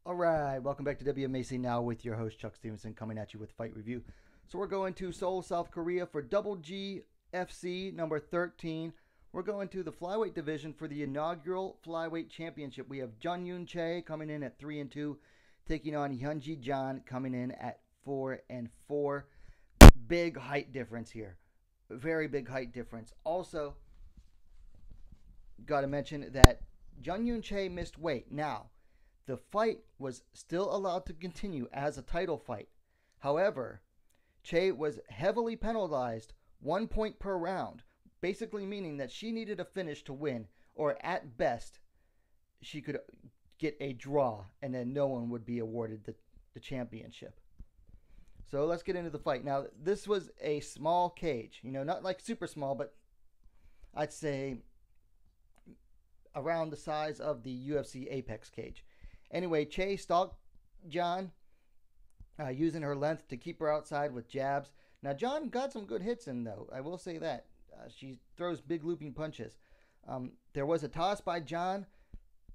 All right, welcome back to WMAC Now with your host Chuck Stevenson coming at you with fight review. So we're going to Seoul, South Korea for Double G FC number 13. We're going to the Flyweight division for the inaugural Flyweight Championship. We have JeongYoon Choi coming in at 3-2, taking on HyunJi Jang coming in at 4-4. Big height difference here. Very big height difference. Also, got to mention that JeongYoon Choi missed weight. Now, the fight was still allowed to continue as a title fight. However, Che was heavily penalized 1 point per round, basically meaning that she needed a finish to win, or at best, she could get a draw, and then no one would be awarded the championship. So let's get into the fight. Now, this was a small cage, not like super small, but I'd say around the size of the UFC Apex cage. Anyway, Che stalked John, using her length to keep her outside with jabs. Now, John got some good hits in, though. I will say that. She throws big looping punches. There was a toss by John,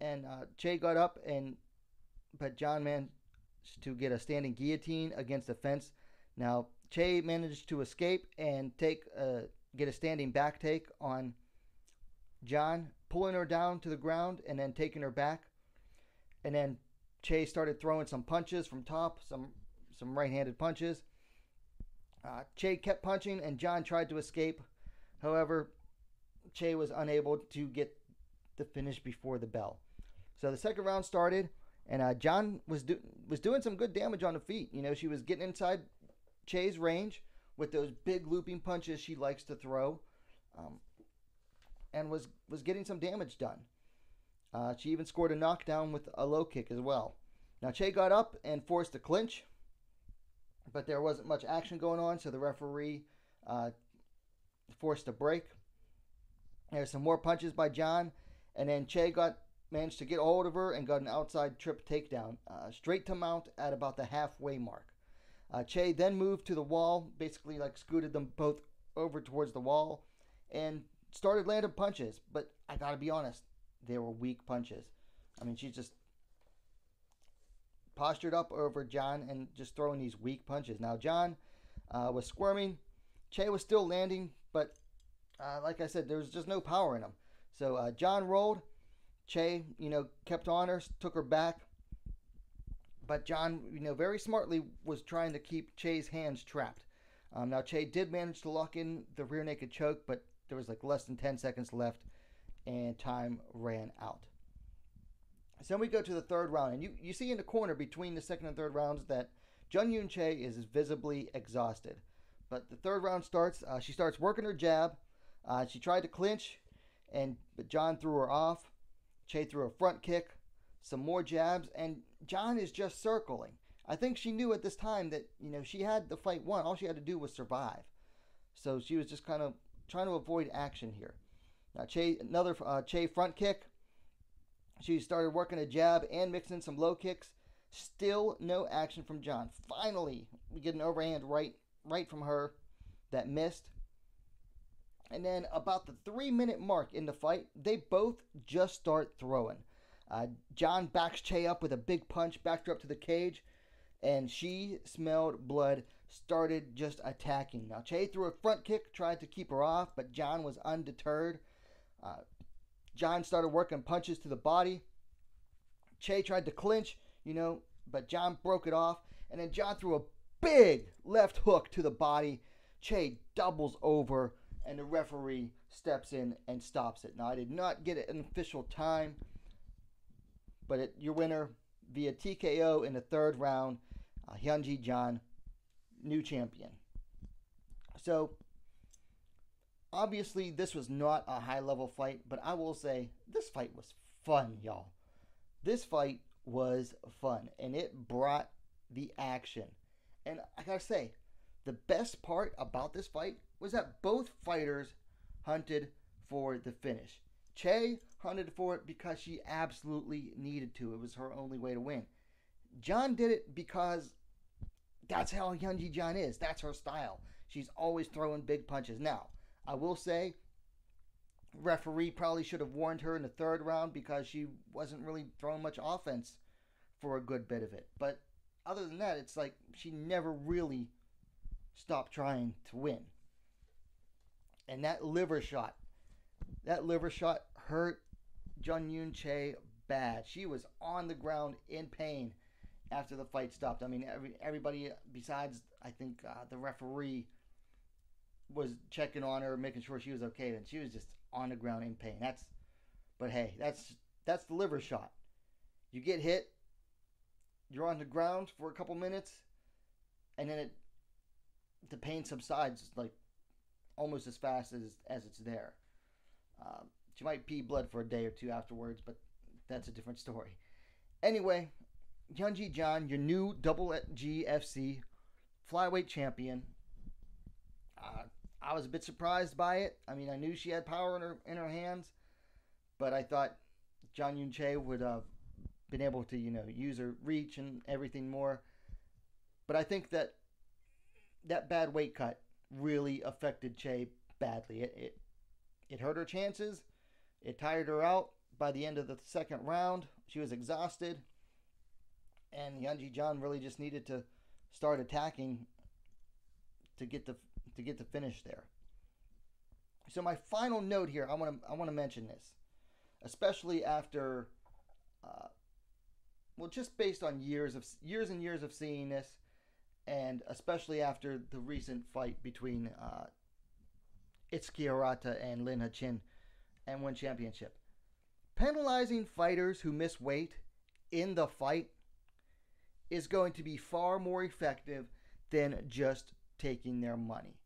and Che got up, but John managed to get a standing guillotine against the fence. Now, Che managed to escape and get a standing back take on John, pulling her down to the ground and then taking her back. And then Che started throwing some punches from top, some right-handed punches. Che kept punching, and John tried to escape. However, Che was unable to get the finish before the bell. So the second round started, and John was doing some good damage on the feet. She was getting inside Che's range with those big looping punches she likes to throw, and was getting some damage done. She even scored a knockdown with a low kick as well. Now, Che got up and forced a clinch, but there wasn't much action going on, so the referee forced a break. There's some more punches by John, and then Che managed to get a hold of her and got an outside trip takedown, straight to mount at about the halfway mark. Che then moved to the wall, basically scooted them both over towards the wall, and started landing punches, but I gotta be honest, they were weak punches. I mean, she just postured up over John and just throwing these weak punches. Now, John was squirming. Che was still landing, but like I said, there was just no power in him. So John rolled. Che, kept on her, took her back. But John, very smartly was trying to keep Che's hands trapped. Now, Che did manage to lock in the rear naked choke, but there was less than 10 seconds left, and time ran out. So then we go to the third round, and you see in the corner between the second and third rounds that JeongYoon Choi is visibly exhausted. But the third round starts. She starts working her jab. She tried to clinch, but John threw her off. Che threw a front kick, some more jabs, and John is just circling. I think she knew at this time that she had the fight won. All she had to do was survive. So she was just kind of trying to avoid action here. Now, another Che front kick. She started working a jab and mixing some low kicks. Still no action from John. Finally, we get an overhand right from her that missed. And then about the 3-minute mark in the fight, they both just start throwing. John backs Che up with a big punch, backed her up to the cage, and she smelled blood, started just attacking. Now, Che threw a front kick, tried to keep her off, but John was undeterred. John started working punches to the body. Che tried to clinch, but John broke it off. And then John threw a big left hook to the body. Che doubles over, and the referee steps in and stops it. Now, I did not get an official time, but your winner via TKO in the third round, HyunJi Jang, new champion. So, obviously, this was not a high-level fight, but I will say this fight was fun, y'all. This fight was fun, and it brought the action. And I gotta say, the best part about this fight was that both fighters hunted for the finish. Che hunted for it because she absolutely needed to. It was her only way to win. John did it because that's how HyunJi Jang is. That's her style. She's always throwing big punches. Now, I will say, referee probably should have warned her in the third round because she wasn't really throwing much offense for a good bit of it. But other than that, it's like she never really stopped trying to win. And that liver shot hurt JeongYoon Choi bad. She was on the ground in pain after the fight stopped. I mean, everybody besides, I think, the referee was checking on her, making sure she was okay, and she was just on the ground in pain. But hey, that's the liver shot. You get hit, you're on the ground for a couple minutes, and then the pain subsides like almost as fast as it's there. She might pee blood for a day or two afterwards, but that's a different story. Anyway, HyunJi Jang, your new double GFC flyweight champion. I was a bit surprised by it. I mean, I knew she had power in her hands, but I thought JeongYoon Choi would have been able to, use her reach and everything more. But I think that bad weight cut really affected Choi badly. It hurt her chances. It tired her out. By the end of the second round, she was exhausted, and HyunJi Jang really just needed to start attacking to get the finish there. So my final note here, I want to mention this, especially after, just based on years and years of seeing this, and especially after the recent fight between Itsuki Hirata and Lin Ha-chin and One Championship. Penalizing fighters who miss weight in the fight is going to be far more effective than just taking their money.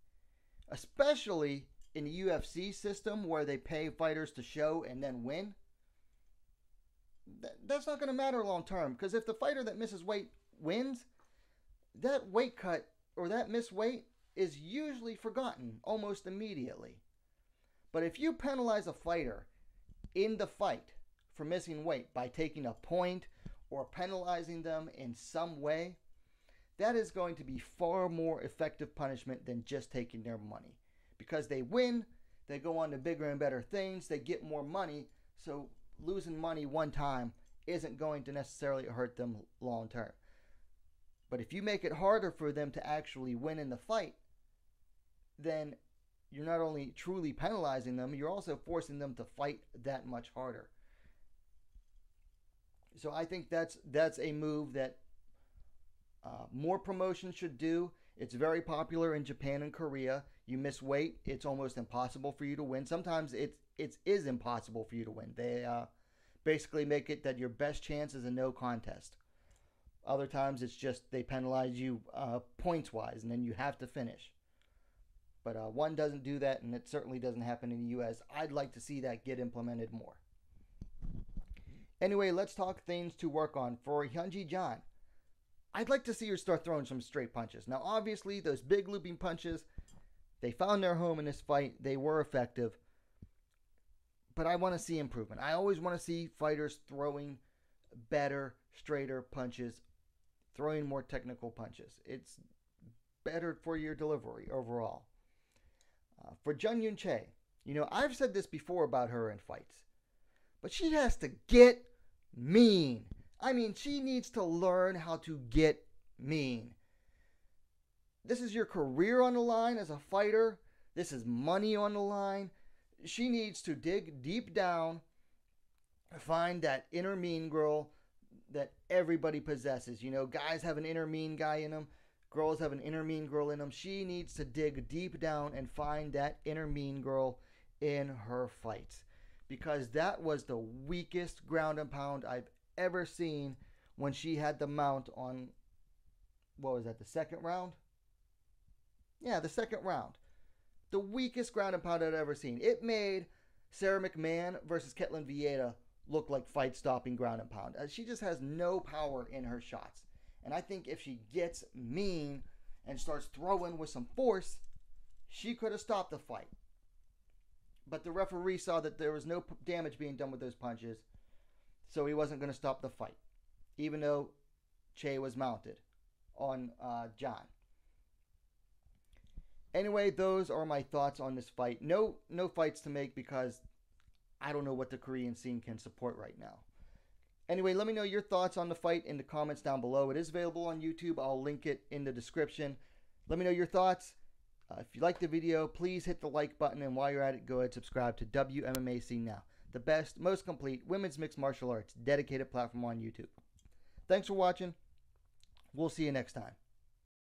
Especially in the UFC system where they pay fighters to show and then win. That's not going to matter long term, because if the fighter that misses weight wins, that weight cut or that missed weight is usually forgotten almost immediately. But if you penalize a fighter in the fight for missing weight by taking a point or penalizing them in some way, that is going to be far more effective punishment than just taking their money. Because they win, they go on to bigger and better things, they get more money, so losing money one time isn't going to necessarily hurt them long term. But if you make it harder for them to actually win in the fight, then you're not only truly penalizing them, you're also forcing them to fight that much harder. So I think that's a move that more promotions should do. It's very popular in Japan and Korea. You miss weight, it's almost impossible for you to win. Sometimes it is impossible for you to win. They basically make it that your best chance is a no contest. Other times it's just they penalize you points-wise, and then you have to finish. But one doesn't do that, and it certainly doesn't happen in the U.S. I'd like to see that get implemented more. Anyway, let's talk things to work on for HyunJi Jang. I'd like to see her start throwing some straight punches. Now, obviously, those big looping punches, they found their home in this fight. They were effective. But I want to see improvement. I always want to see fighters throwing better, straighter punches, throwing more technical punches. It's better for your delivery overall. For JeongYoon Choi, I've said this before about her in fights, but she has to get mean. I mean, she needs to learn how to get mean. This is your career on the line as a fighter. This is money on the line. She needs to dig deep down, find that inner mean girl that everybody possesses. Guys have an inner mean guy in them. Girls have an inner mean girl in them. She needs to dig deep down and find that inner mean girl in her fights. Because that was the weakest ground and pound I've ever seen when she had the mount on, what was that, the second round? Yeah, the second round. The weakest ground and pound I've ever seen. It made Sarah McMahon versus Ketlin Vieira look like fight-stopping ground and pound. She just has no power in her shots. And I think if she gets mean and starts throwing with some force, she could have stopped the fight. But the referee saw that there was no damage being done with those punches, so he wasn't going to stop the fight, even though Che was mounted on John. Anyway, those are my thoughts on this fight. No fights to make because I don't know what the Korean scene can support right now. Anyway, let me know your thoughts on the fight in the comments down below. It is available on YouTube. I'll link it in the description. Let me know your thoughts. If you like the video, please hit the like button. And while you're at it, go ahead and subscribe to WMMAC Now, the best, most complete women's mixed martial arts dedicated platform on YouTube. Thanks for watching. We'll see you next time.